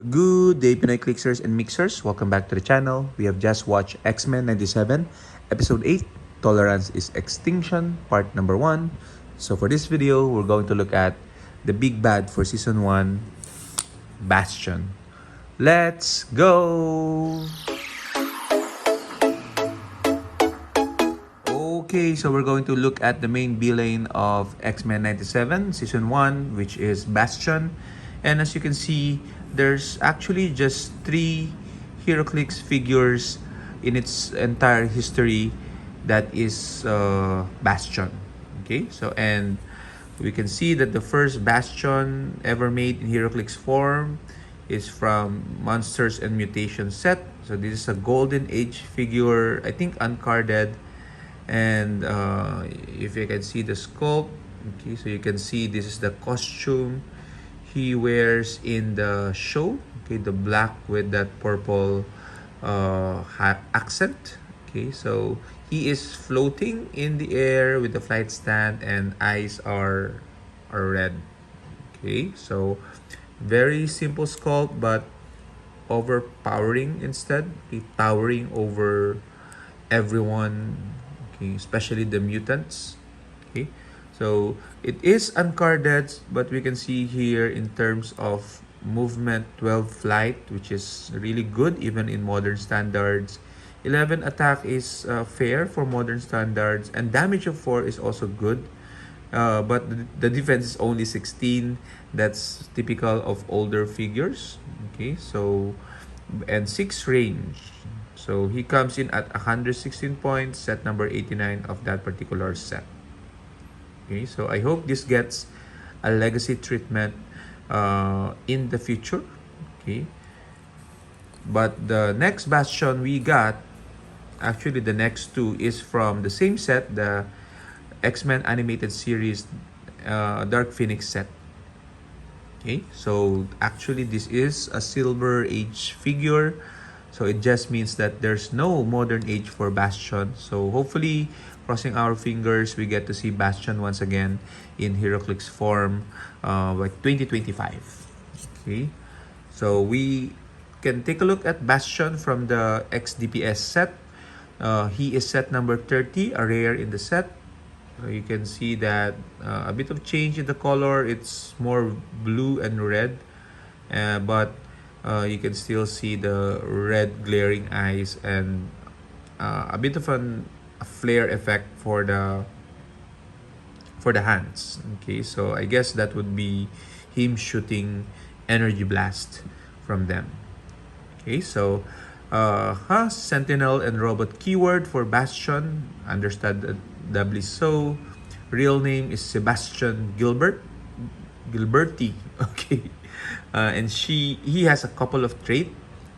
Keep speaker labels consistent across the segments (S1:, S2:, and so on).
S1: Good day, Pinoy Clicksers and Mixers. Welcome back to the channel. We have just watched X-Men 97, Episode 8, Tolerance is Extinction, Part number 1. So for this video, we're going to look at the big bad for Season 1, Bastion. Let's go! Okay, so we're going to look at the main villain of X-Men 97, Season 1, which is Bastion. And as you can see, there's actually just 3 Heroclix figures in its entire history that is Bastion. Okay, so and we can see that the first Bastion ever made in Heroclix form is from Monsters and Mutations set. So this is a Golden Age figure, I think uncarded. And if you can see the sculpt, okay, so you can see this is the costume he wears in the show. Okay, the black with that purple accent. Okay, so he is floating in the air with the flight stand and eyes are red. Okay, so very simple sculpt but overpowering instead. Okay, towering over everyone, okay, especially the mutants. Okay, so it is uncarded, but we can see here in terms of movement 12 flight, which is really good even in modern standards. 11 attack is fair for modern standards, and damage of 4 is also good. But the defense is only 16. That's typical of older figures. Okay, so and 6 range. So he comes in at 116 points, set number 89 of that particular set. Okay, so I hope this gets a legacy treatment in the future. Okay, but the next Bastion we got, actually the next 2 is from the same set, the X-Men animated series Dark Phoenix set. Okay, so actually this is a Silver Age figure. So it just means that there's no modern age for Bastion. So hopefully, crossing our fingers, we get to see Bastion once again in Heroclix form like 2025. Okay, so we can take a look at Bastion from the XDPS set. He is set number 30, a rare in the set. You can see that a bit of change in the color. It's more blue and red, but you can still see the red glaring eyes and a bit of a flare effect for the hands. Okay, so I guess that would be him shooting energy blast from them. Okay, so Sentinel and robot keyword for Bastion, understandably so. Real name is Sebastian Gilberti. Okay, and he has a couple of traits.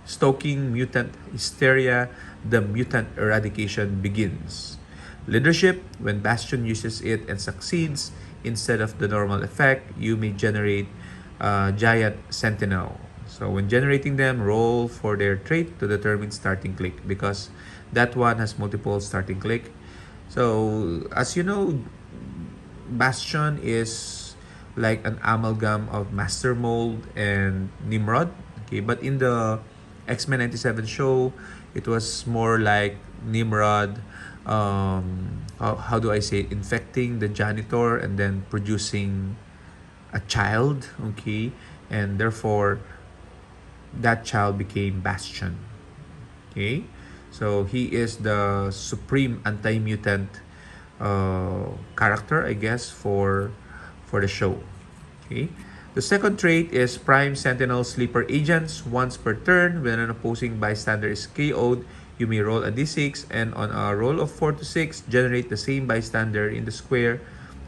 S1: Stoking mutant hysteria, the mutant eradication begins. Leadership, when Bastion uses it and succeeds, instead of the normal effect, you may generate giant sentinel. So when generating them, roll for their trait to determine starting click, because that one has multiple starting click. So as you know, Bastion is like an amalgam of Master Mold and Nimrod. Okay, but in the X-Men 97 show, it was more like Nimrod, how do I say it? Infecting the janitor and then producing a child. Okay, and therefore that child became Bastion. Okay, so he is the supreme anti-mutant character, I guess, for the show. Okay, the second trait is Prime Sentinel Sleeper Agents. Once per turn, when an opposing bystander is KO'd, you may roll a d6, and on a roll of 4 to 6, generate the same bystander in the square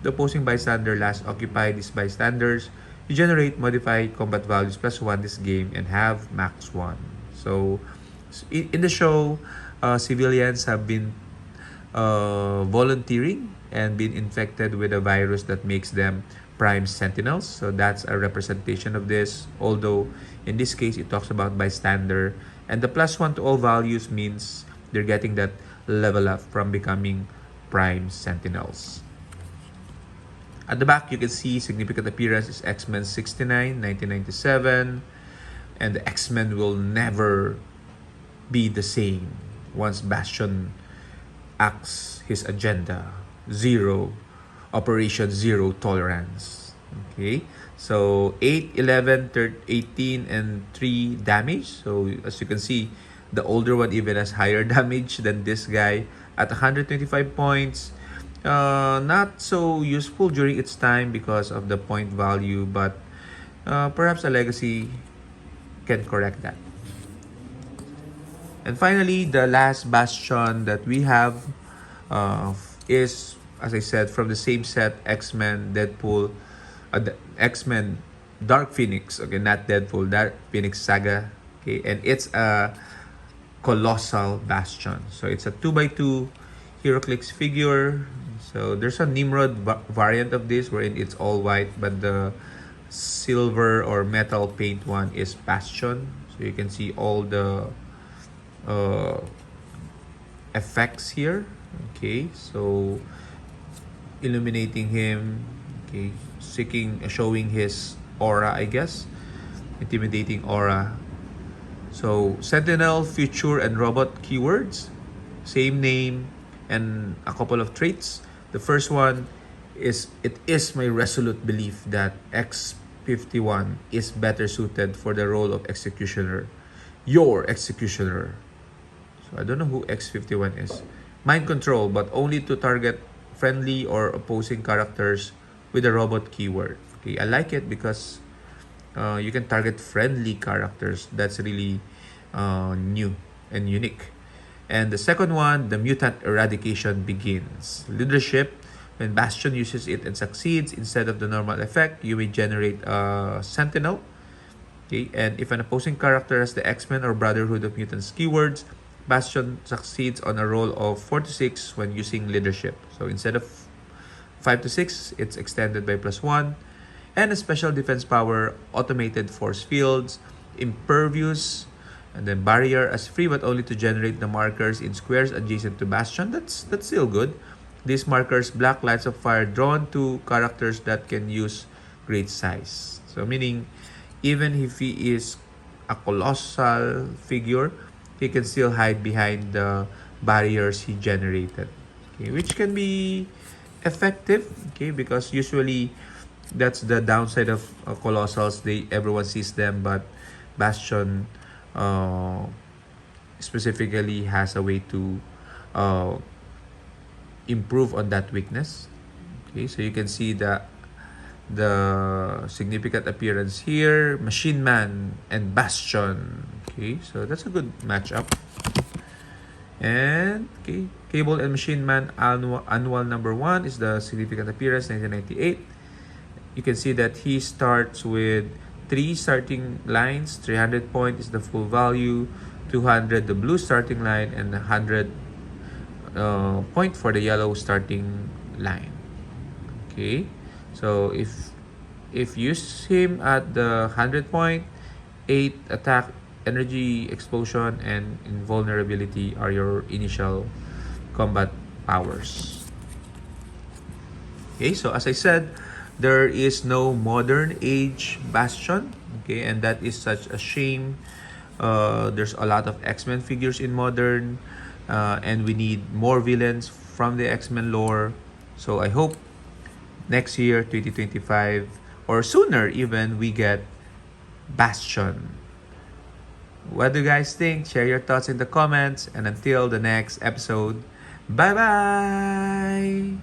S1: the opposing bystander last occupied. These bystanders, you generate modified combat values +1 this game and have max 1. So in the show, civilians have been volunteering and been infected with a virus that makes them prime sentinels. So that's a representation of this, although in this case it talks about bystander, and the +1 to all values means they're getting that level up from becoming prime sentinels. At the back, you can see significant appearance is X-Men 69, 1997. And the Xmen will never be the same once Bastion acts his agenda. Zero, Operation Zero Tolerance. Okay, so 8, 11, 13, 18, and 3 damage. So as you can see, the older one even has higher damage than this guy at 125 points. Not so useful during its time because of the point value, but perhaps a legacy can correct that. And finally, the last Bastion that we have is, as I said, from the same set, Xmen, Deadpool, Xmen, Dark Phoenix. Okay, not Deadpool, Dark Phoenix Saga. Okay, and it's a colossal Bastion. So it's a 2x2 Heroclix figure. So there's a Nimrod variant of this wherein it's all white, but the silver or metal paint one is Bastion. So you can see all the uh, effects here. Okay, so illuminating him. Okay, showing his aura, I guess, intimidating aura. So Sentinel, Future, and Robot keywords, same name, and a couple of traits. The first one is, it is my resolute belief that X51 is better suited for the role of executioner, your executioner. So I don't know who X51 is. Mind control, but only to target friendly or opposing characters with a robot keyword. Okay, I like it because you can target friendly characters. That's really new and unique. And the second one, the mutant eradication begins. Leadership, when Bastion uses it and succeeds, instead of the normal effect, you may generate a Sentinel. Okay, and if an opposing character has the Xmen or Brotherhood of Mutants keywords, Bastion succeeds on a roll of 4 to 6 when using leadership. So instead of 5 to 6, it's extended by +1. And a special defense power, automated force fields, impervious, and then barrier as free but only to generate the markers in squares adjacent to Bastion. That's still good. These markers block lines of fire drawn to characters that can use great size. So meaning, even if he is a colossal figure, he can still hide behind the barriers he generated. Okay, which can be effective, okay, because usually that's the downside of colossals. Everyone sees them, but Bastion specifically has a way to uh, improve on that weakness. Okay, so you can see the significant appearance here, Machine Man and Bastion. Okay, so that's a good matchup. And okay, Cable and Machine Man annual number 1 is the significant appearance, 1998. You can see that he starts with 3 starting lines. 300 point is the full value, 200 the blue starting line, and 100 point for the yellow starting line. Okay, so if you use him at the 100 point, 8 attack, energy explosion, and invulnerability are your initial combat powers. Okay, so as I said, there is no modern age Bastion. Okay, and that is such a shame. There's a lot of X-Men figures in modern, and we need more villains from the X-Men lore. So I hope next year, 2025, or sooner even, we get Bastion. What do you guys think? Share your thoughts in the comments. And until the next episode, bye bye!